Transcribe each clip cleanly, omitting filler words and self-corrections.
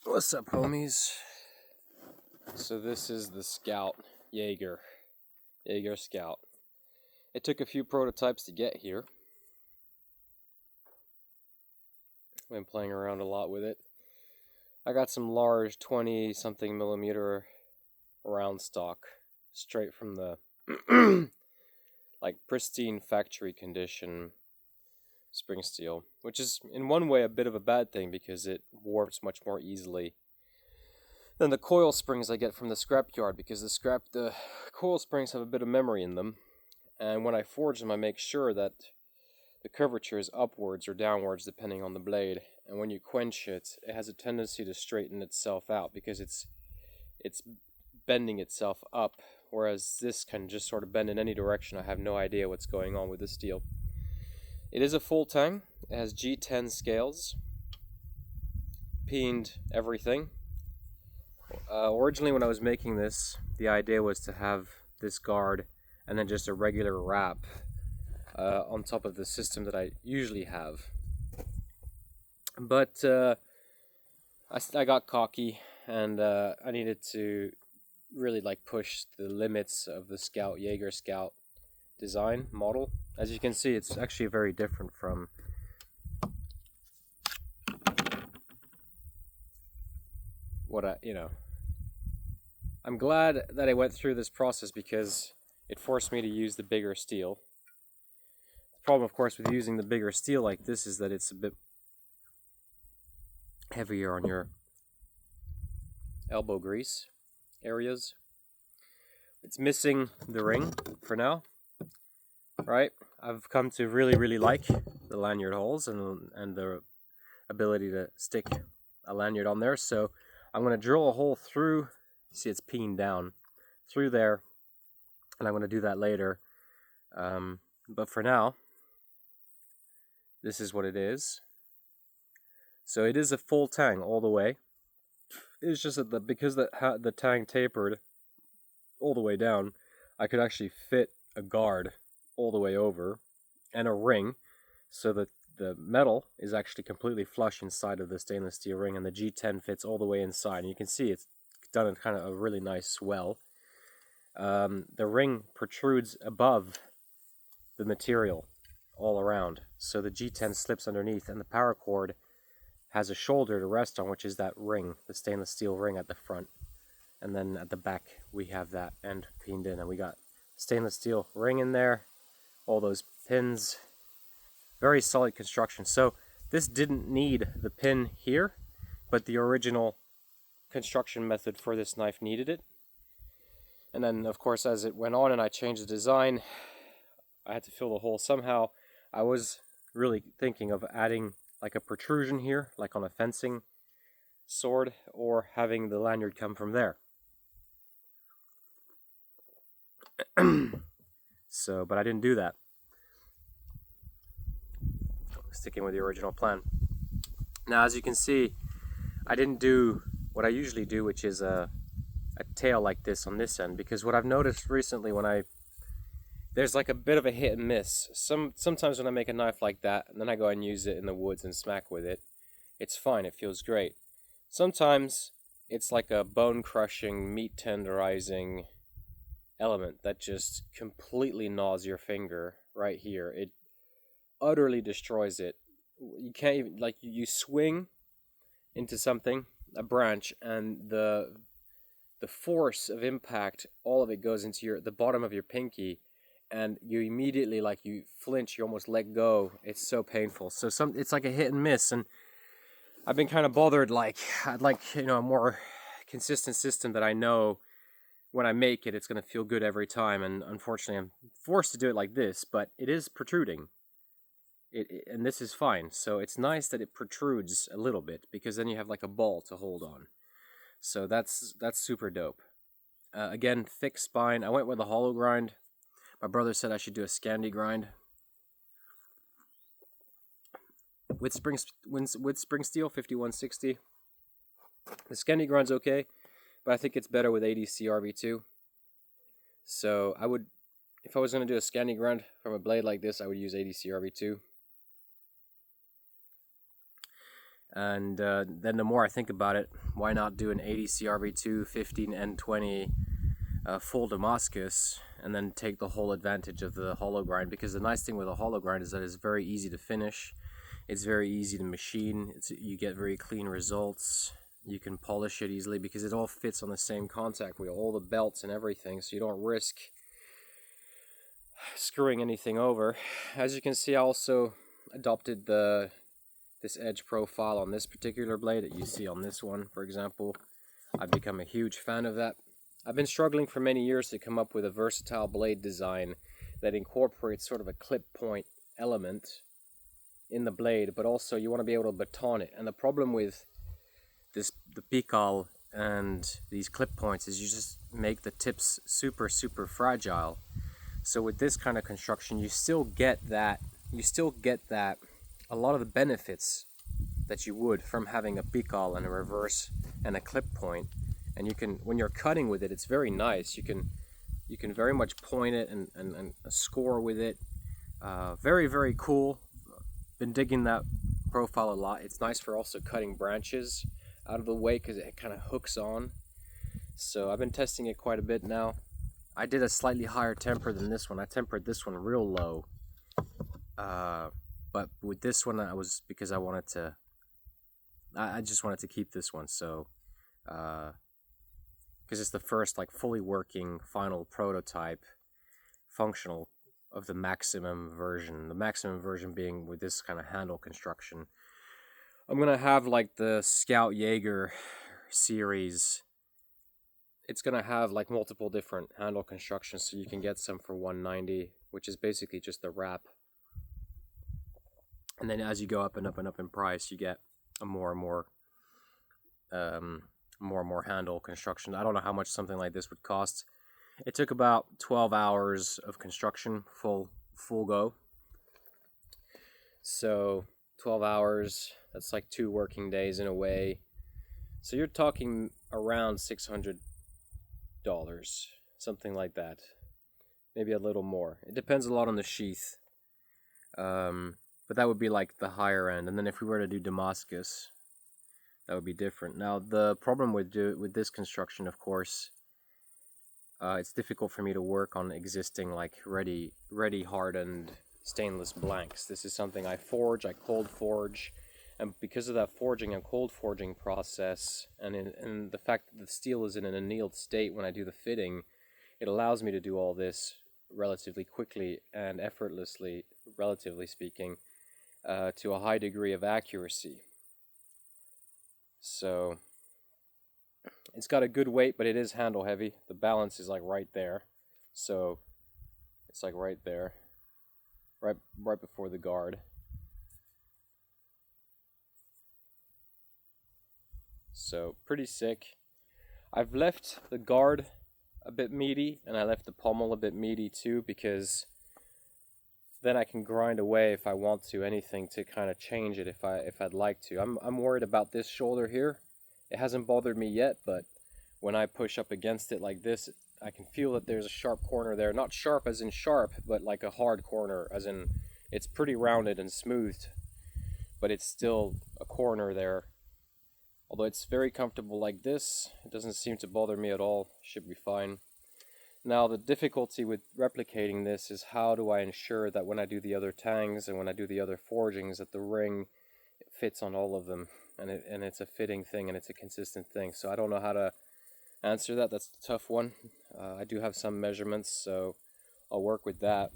What's up, homies? So this is the Scout Jaeger Scout. It took a few prototypes to get here. I've been playing around a lot with it. I got some large 20-something millimeter round stock straight from the like pristine factory condition spring steel, which is in one way a bit of a bad thing because it warps much more easily than the coil springs I get from the scrapyard, because the coil springs have a bit of memory in them, and when I forge them I make sure that the curvature is upwards or downwards depending on the blade, and when you quench it, it has a tendency to straighten itself out because it's bending itself up, whereas this can just sort of bend in any direction. I have no idea what's going on with the steel. It is a full tang. It has G10 scales, peened everything. Originally when I was making this, the idea was to have this guard and then just a regular wrap on top of the system that I usually have. But I got cocky, and I needed to really push the limits of the Jaeger Scout design model. As you can see, it's actually very different from what I'm glad that I went through this process because it forced me to use the bigger steel. The problem, of course, with using the bigger steel like this is that it's a bit heavier on your elbow grease areas. It's missing the ring for now, right? I've come to really like the lanyard holes and the ability to stick a lanyard on there, so I'm going to drill a hole through. See, it's peened down through there, and I'm going to do that later. But for now, this is what it is. So it is a full tang all the way. It's just that because the tang tapered all the way down, I could actually fit a guard all the way over and a ring, so that the metal is actually completely flush inside of the stainless steel ring, and the G10 fits all the way inside. And you can see it's done in kind of a really nice swell. The ring protrudes above the material all around, so the G10 slips underneath, and the power cord has a shoulder to rest on, which is that ring, the stainless steel ring at the front. And then at the back we have that end peened in, and we got stainless steel ring in there, all those pins. Very solid construction. So this didn't need the pin here, but the original construction method for this knife needed it. And then, of course, as it went on and I changed the design, I had to fill the hole somehow. I was really thinking of adding like a protrusion here, like on a fencing sword, or having the lanyard come from there. So, but I didn't do that. Sticking with the original plan. Now, as you can see, I didn't do what I usually do, which is a tail like this on this end, because what I've noticed recently there's like a bit of a hit and miss. Sometimes when I make a knife like that and then I go and use it in the woods and smack with it, it's fine, it feels great. Sometimes it's like a bone crushing, meat tenderizing element that just completely gnaws your finger right here. It utterly destroys it. You can't even, you swing into something, a branch, and the force of impact, all of it goes into the bottom of your pinky, and you immediately, you flinch, you almost let go. It's so painful. So it's like a hit and miss, and I've been kind of bothered. I'd like a more consistent system that I know when I make it, it's going to feel good every time. And unfortunately, I'm forced to do it like this, but it is protruding. And this is fine. So it's nice that it protrudes a little bit, because then you have like a ball to hold on. So that's super dope. Again, thick spine. I went with a hollow grind. My brother said I should do a Scandi grind with spring steel 5160. The Scandi grind's okay, but I think it's better with ADC RV2. So if I was going to do a Scandi grind from a blade like this, I would use ADC RV2. And then the more I think about it, why not do an 80 CRB2 15 N20 full Damascus, and then take the whole advantage of the hollow grind? Because the nice thing with a hollow grind is that it's very easy to finish, it's very easy to machine, you get very clean results, you can polish it easily because it all fits on the same contact wheel, all the belts and everything, so you don't risk screwing anything over. As you can see, I also adopted this edge profile on this particular blade that you see on this one, for example. I've become a huge fan of that. I've been struggling for many years to come up with a versatile blade design that incorporates sort of a clip point element in the blade, but also you want to be able to baton it. And the problem with the Pical and these clip points is you just make the tips super fragile. So with this kind of construction, you still get that a lot of the benefits that you would from having a Pical and a reverse and a clip point. And you can, when you're cutting with it, it's very nice. You can very much point it and score with it. Very cool. Been digging that profile a lot. It's nice for also cutting branches out of the way because it kind of hooks on. So I've been testing it quite a bit now. I did a slightly higher temper than this one. I tempered this one real low. But with this one, because I wanted to, I just wanted to keep this one. So, because it's the first like fully working final prototype functional of the maximum version. The maximum version being with this kind of handle construction. I'm gonna have like the Scout Jaeger series. It's gonna have like multiple different handle constructions, so you can get some for $190, which is basically just the wrap. And then as you go up and up and up in price, you get a more and more handle construction. I don't know how much something like this would cost. It took about 12 hours of construction, full go. So 12 hours, that's like 2 working days in a way. So you're talking around $600, something like that. Maybe a little more. It depends a lot on the sheath. But that would be like the higher end. And then if we were to do Damascus, that would be different. Now the problem with this construction, of course, it's difficult for me to work on existing like ready hardened stainless blanks. This is something I forge, I cold forge, and because of that forging and cold forging process, and the fact that the steel is in an annealed state when I do the fitting, it allows me to do all this relatively quickly and effortlessly, relatively speaking, to a high degree of accuracy. So it's got a good weight, but it is handle heavy. The balance is like right there, so it's like right there, right before the guard. So pretty sick. I've left the guard a bit meaty, and I left the pommel a bit meaty too, because then I can grind away if I want to, anything to kind of change it if I'd like to. I'm worried about this shoulder here. It hasn't bothered me yet, but when I push up against it like this, I can feel that there's a sharp corner there. Not sharp as in sharp, but like a hard corner, as in it's pretty rounded and smoothed, but it's still a corner there. Although it's very comfortable like this, it doesn't seem to bother me at all. Should be fine. Now the difficulty with replicating this is how do I ensure that when I do the other tangs and when I do the other forgings that the ring fits on all of them, and it's a fitting thing and it's a consistent thing. So I don't know how to answer that. That's a tough one. I do have some measurements, so I'll work with that.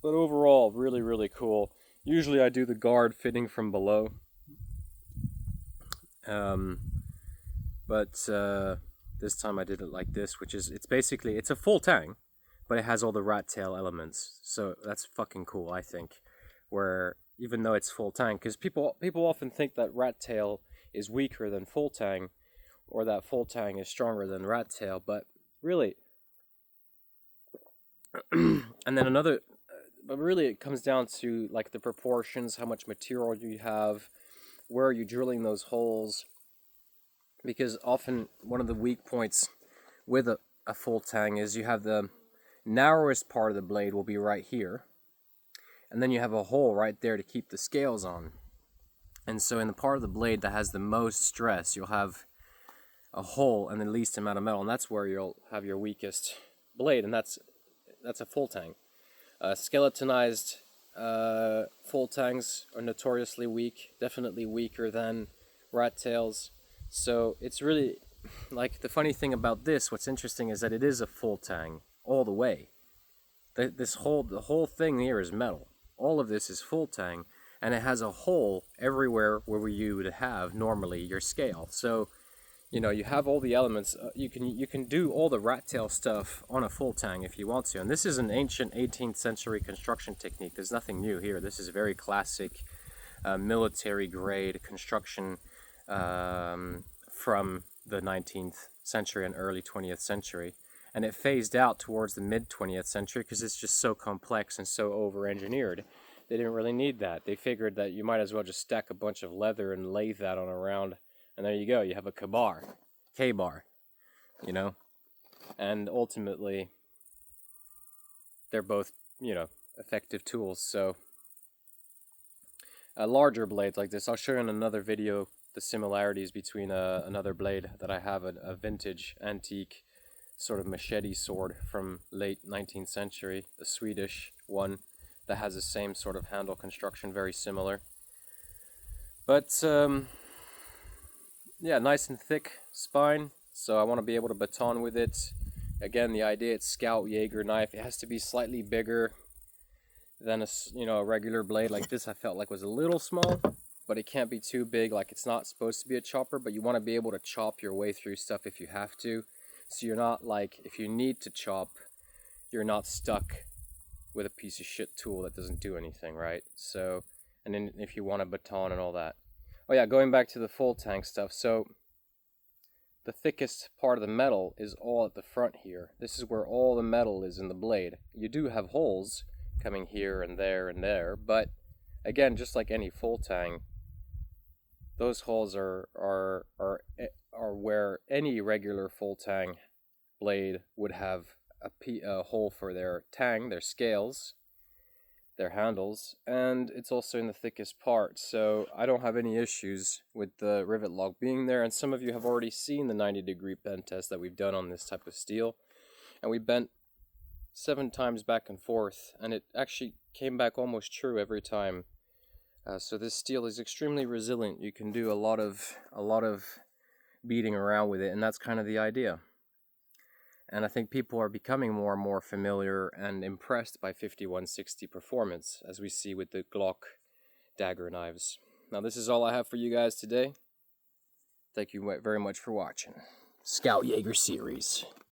But overall, really cool. Usually I do the guard fitting from below. But this time I did it like this, which is, it's a full tang, but it has all the rat tail elements. So that's fucking cool, I think. Where even though it's full tang, because people often think that rat tail is weaker than full tang, or that full tang is stronger than rat tail, but really, and then but really it comes down to like the proportions, how much material you have, where are you drilling those holes, because often one of the weak points with a full tang is you have the narrowest part of the blade will be right here, and then you have a hole right there to keep the scales on. And so in the part of the blade that has the most stress, you'll have a hole and the least amount of metal, and that's where you'll have your weakest blade, and that's a full tang. Skeletonized full tangs are notoriously weak, definitely weaker than rat tails. So it's really, like, the funny thing about this, what's interesting is that it is a full tang all the way. The whole thing here is metal. All of this is full tang, and it has a hole everywhere where you would have normally your scale. So, you know, you have all the elements. You can do all the rat tail stuff on a full tang if you want to. And this is an ancient 18th century construction technique. There's nothing new here. This is very classic military grade construction from the 19th century and early 20th century. And it phased out towards the mid 20th century because it's just so complex and so over engineered. They didn't really need that. They figured that you might as well just stack a bunch of leather and lathe that on a round, and there you go. You have a K-bar, you know? And ultimately, they're both, you know, effective tools. So larger blades like this, I'll show you in another video the similarities between another blade that I have, a vintage antique sort of machete sword from late 19th century, a Swedish one that has the same sort of handle construction, very similar. But yeah, nice and thick spine, so I want to be able to baton with it. Again, the idea, it's Scout Jaeger knife. It has to be slightly bigger than a regular blade like this. I felt like was a little small, but it can't be too big. Like, it's not supposed to be a chopper, but you want to be able to chop your way through stuff if you have to. So you're not, like, if you need to chop, you're not stuck with a piece of shit tool that doesn't do anything, right? So, and then if you want a baton and all that. Oh yeah, going back to the full tank stuff. So the thickest part of the metal is all at the front here. This is where all the metal is in the blade. You do have holes coming here and there, but again, just like any full tang, those holes are where any regular full tang blade would have a hole for their tang, their scales, their handles, and it's also in the thickest part. So I don't have any issues with the rivet lock being there, and some of you have already seen the 90-degree bend test that we've done on this type of steel, and we bent 7 times back and forth, and it actually came back almost true every time. So this steel is extremely resilient. You can do a lot of beating around with it, and that's kind of the idea. And I think people are becoming more and more familiar and impressed by 5160 performance, as we see with the Glock dagger knives. Now, this is all I have for you guys today. Thank you very much for watching. Scout Jaeger series.